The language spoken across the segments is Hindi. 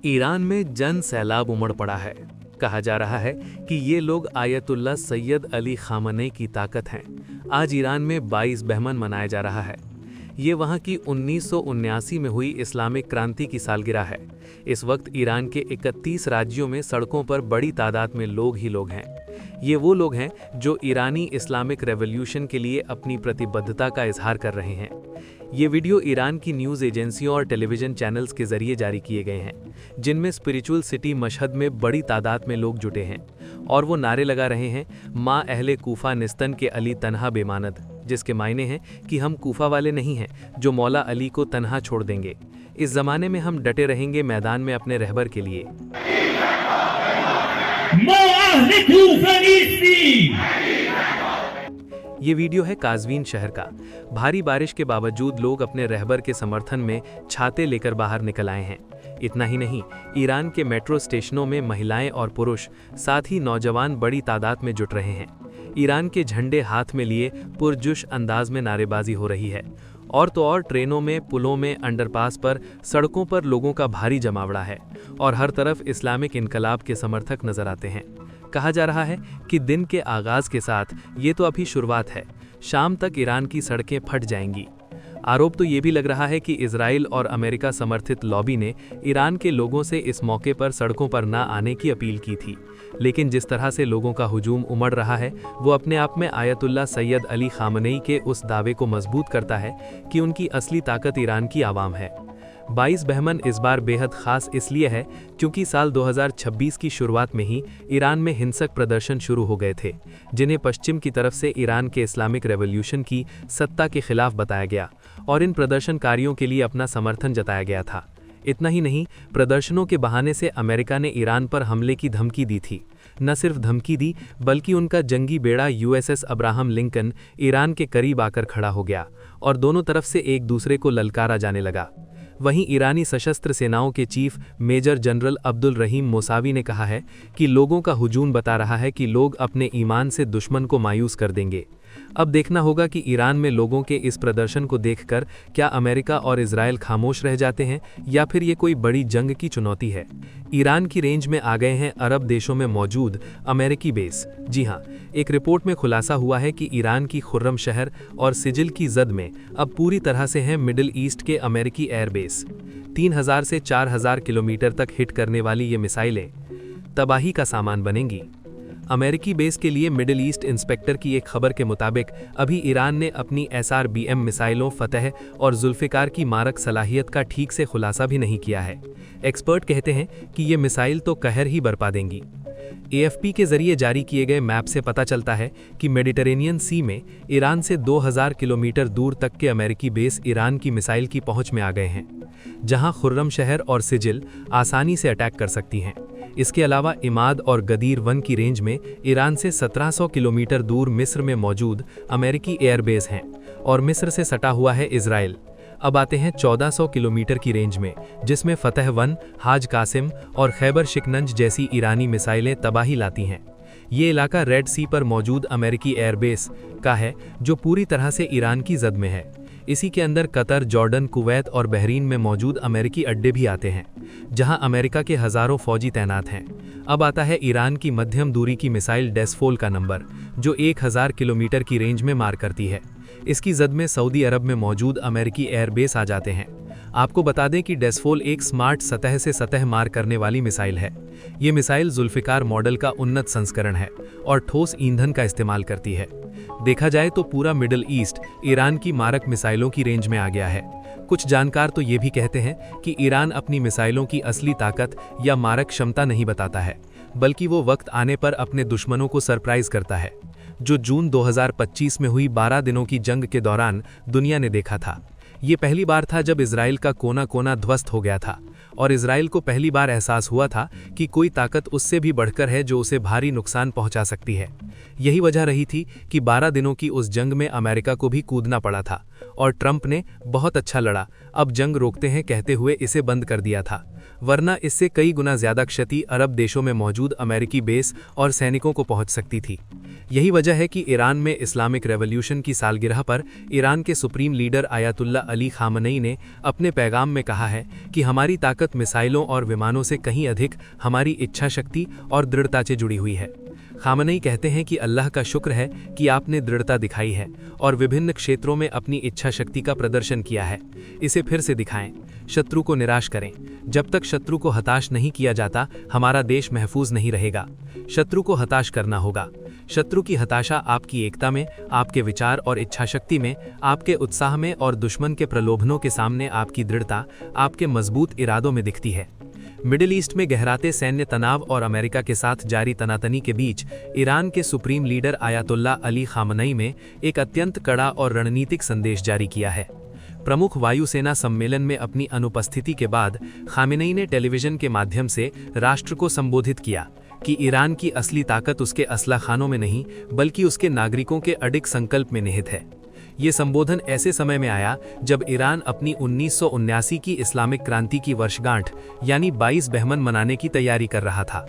ईरान में जन सैलाब उमड़ पड़ा है। कहा जा रहा है कि ये लोग आयतुल्ला सैयद अली खामनेई की ताकत हैं। आज ईरान में 22 बहमन मनाया जा रहा है। ये वहाँ की 1979 में हुई इस्लामिक क्रांति की सालगिरह है। इस वक्त ईरान के 31 राज्यों में सड़कों पर बड़ी तादाद में लोग ही लोग हैं। ये वो लोग हैं जो ईरानी इस्लामिक रेवोल्यूशन के लिए अपनी प्रतिबद्धता का इजहार कर रहे हैं। ये वीडियो ईरान की न्यूज़ एजेंसियों और टेलीविज़न चैनल्स के जरिए जारी किए गए हैं, जिनमें स्पिरिचुअल सिटी मशहद में बड़ी तादाद में लोग जुटे हैं और वो नारे लगा रहे हैं, माँ अहले कूफा निस्तन के अली तन्हा बेमानद, जिसके मायने हैं कि हम कूफा वाले नहीं हैं जो मौला अली को तन्हा छोड़ देंगे। इस ज़माने में हम डटे रहेंगे मैदान में अपने रहबर के लिए। ये वीडियो है काज़वीन शहर का। भारी बारिश के बावजूद लोग अपने रहबर के समर्थन में छाते लेकर बाहर निकल आए हैं। इतना ही नहीं, ईरान के मेट्रो स्टेशनों में महिलाएं और पुरुष, साथ ही नौजवान बड़ी तादाद में जुट रहे हैं। ईरान के झंडे हाथ में लिए पुरजुश अंदाज में नारेबाजी हो रही है। और तो और ट्रेनों में, पुलों में, अंडरपास पर, सड़कों पर लोगों का भारी जमावड़ा है और हर तरफ इस्लामिक इनकलाब के समर्थक नजर आते हैं। कहा जा रहा है कि दिन के आगाज के साथ ये तो अभी शुरुआत है, शाम तक ईरान की सड़कें फट जाएंगी। आरोप तो ये भी लग रहा है कि इजराइल और अमेरिका समर्थित लॉबी ने ईरान के लोगों से इस मौके पर सड़कों पर ना आने की अपील की थी। लेकिन जिस तरह से लोगों का हुजूम उमड़ रहा है, वो अपने आप में आयतुल्ला सैयद अली खामनेई के उस दावे को मजबूत करता है कि उनकी असली ताकत ईरान की आवाम है। 22 बहमन इस बार बेहद खास इसलिए है क्योंकि साल 2026 की शुरुआत में ही ईरान में हिंसक प्रदर्शन शुरू हो गए थे, जिन्हें पश्चिम की तरफ से ईरान के इस्लामिक रेवोल्यूशन की सत्ता के खिलाफ बताया गया और इन प्रदर्शनकारियों के लिए अपना समर्थन जताया गया था। इतना ही नहीं, प्रदर्शनों के बहाने से अमेरिका ने ईरान पर हमले की धमकी दी थी। न सिर्फ धमकी दी, बल्कि उनका जंगी बेड़ा USS अब्राहम लिंकन ईरान के करीब आकर खड़ा हो गया और दोनों तरफ से एक दूसरे को ललकारा जाने लगा। वहीं ईरानी सशस्त्र सेनाओं के चीफ मेजर जनरल अब्दुल रहीम मोसावी ने कहा है कि लोगों का हुजूम बता रहा है कि लोग अपने ईमान से दुश्मन को मायूस कर देंगे। अब देखना होगा कि ईरान में लोगों के इस प्रदर्शन को देखकर क्या अमेरिका और इजराइल खामोश रह जाते हैं या फिर ये कोई बड़ी जंग की चुनौती है। ईरान की रेंज में आ गए हैं अरब देशों में मौजूद अमेरिकी बेस। जी हाँ, एक रिपोर्ट में खुलासा हुआ है कि ईरान की खुर्रम शहर और सिजिल की जद में अब पूरी तरह से हैं मिडिल ईस्ट के अमेरिकी एयरबेस। 3000 से 4000 किलोमीटर तक हिट करने वाली ये मिसाइलें तबाही का सामान बनेंगी। अमेरिकी बेस के लिए मिडिल ईस्ट इंस्पेक्टर की एक खबर के मुताबिक अभी ईरान ने अपनी SRBM मिसाइलों फतह और जुल्फिकार की मारक सलाहियत का ठीक से खुलासा भी नहीं किया है। एक्सपर्ट कहते हैं कि ये मिसाइल तो कहर ही बरपा देंगी। AFP के जरिए जारी किए गए मैप से पता चलता है कि मेडिटेरेनियन सी में ईरान से 2000 किलोमीटर दूर तक के अमेरिकी बेस ईरान की मिसाइल की पहुंच में आ गए हैं, जहां खुर्रम शहर और सिजिल आसानी से अटैक कर सकती हैं। इसके अलावा इमाद और गदीर 1 की रेंज में ईरान से 1700 किलोमीटर दूर मिस्र में मौजूद अमेरिकी एयरबेस हैं और मिस्र से सटा हुआ है इजराइल। अब आते हैं 1400 किलोमीटर की रेंज में, जिसमें फतह 1, हाज कासिम और खैबर शिकनंज जैसी ईरानी मिसाइलें तबाही लाती हैं। ये इलाका रेड सी पर मौजूद अमेरिकी एयरबेस का है, जो पूरी तरह से ईरान की जद में है। इसी के अंदर कतर, जॉर्डन, कुवैत और बहरीन में मौजूद अमेरिकी अड्डे भी आते हैं, जहां अमेरिका के हजारों फौजी तैनात हैं। अब आता है ईरान की मध्यम दूरी की मिसाइल डेसफोल का नंबर, जो 1000 किलोमीटर की रेंज में मार करती है। इसकी जद में सऊदी अरब में मौजूद अमेरिकी एयरबेस आ जाते हैं। आपको बता दें कि डेसफोल एक स्मार्ट सतह से सतह मार करने वाली मिसाइल है। ये मिसाइल जुल्फिकार मॉडल का उन्नत संस्करण है और ठोस ईंधन का इस्तेमाल करती है। देखा जाए तो पूरा मिडिल ईस्ट ईरान की मारक मिसाइलों की रेंज में आ गया है। कुछ जानकार तो ये भी कहते हैं कि ईरान अपनी मिसाइलों की असली ताकत या मारक क्षमता नहीं बताता है, बल्कि वो वक्त आने पर अपने दुश्मनों को सरप्राइज करता है, जो जून 2025 में हुई 12 दिनों की जंग के दौरान दुनिया ने देखा था। ये पहली बार था जब इजराइल का कोना कोना ध्वस्त हो गया था और इजराइल को पहली बार एहसास हुआ था कि कोई ताकत उससे भी बढ़कर है जो उसे भारी नुकसान पहुंचा सकती है। यही वजह रही थी कि 12 दिनों की उस जंग में अमेरिका को भी कूदना पड़ा था और ट्रंप ने बहुत अच्छा लड़ा, अब जंग रोकते हैं कहते हुए इसे बंद कर दिया था। वरना इससे कई गुना ज्यादा क्षति अरब देशों में मौजूद अमेरिकी बेस और सैनिकों को पहुंच सकती थी। यही वजह है कि ईरान में इस्लामिक रेवोल्यूशन की सालगिरह पर ईरान के supreme leader ayatollah Ali Khamenei ने अपने पैगाम में कहा है कि हमारी ताकत मिसाइलों और विमानों से कहीं अधिक हमारी इच्छा शक्ति और दृढ़ता से जुड़ी हुई है। खामनेई कहते हैं कि अल्लाह का शुक्र है कि आपने दृढ़ता दिखाई है और विभिन्न क्षेत्रों में अपनी इच्छा शक्ति का प्रदर्शन किया है। इसे फिर से दिखाएं, शत्रु को निराश करें। जब तक शत्रु को हताश नहीं किया जाता, हमारा देश महफूज नहीं रहेगा। शत्रु को हताश करना होगा। शत्रु की हताशा आपकी एकता में, आपके विचार और इच्छा शक्ति में, आपके उत्साह में और दुश्मन के प्रलोभनों के सामने आपकी दृढ़ता, आपके मजबूत इरादों में दिखती है। मिडिल ईस्ट में गहराते सैन्य तनाव और अमेरिका के साथ जारी तनातनी के बीच ईरान के supreme leader ayatollah Ali Khamenei में एक अत्यंत कड़ा और रणनीतिक संदेश जारी किया है। प्रमुख वायुसेना सम्मेलन में अपनी अनुपस्थिति के बाद खामेनेई ने टेलीविजन के माध्यम से राष्ट्र को संबोधित किया कि ईरान की असली ताकत उसके असला खानों में नहीं बल्कि उसके नागरिकों के अडिग संकल्प में निहित है। ये संबोधन ऐसे समय में आया जब ईरान अपनी 1979 की इस्लामिक क्रांति की वर्षगांठ यानी 22 बहमन मनाने की तैयारी कर रहा था।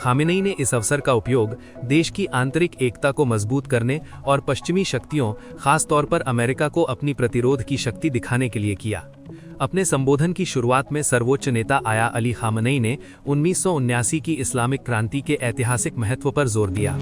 खामेनेई ने इस अवसर का उपयोग देश की आंतरिक एकता को मजबूत करने और पश्चिमी शक्तियों, खास तौर पर अमेरिका को अपनी प्रतिरोध की शक्ति दिखाने के लिए किया। अपने संबोधन की शुरुआत में सर्वोच्च नेता आया अली खामेनेई ने 1979 की इस्लामिक क्रांति के ऐतिहासिक महत्व पर जोर दिया।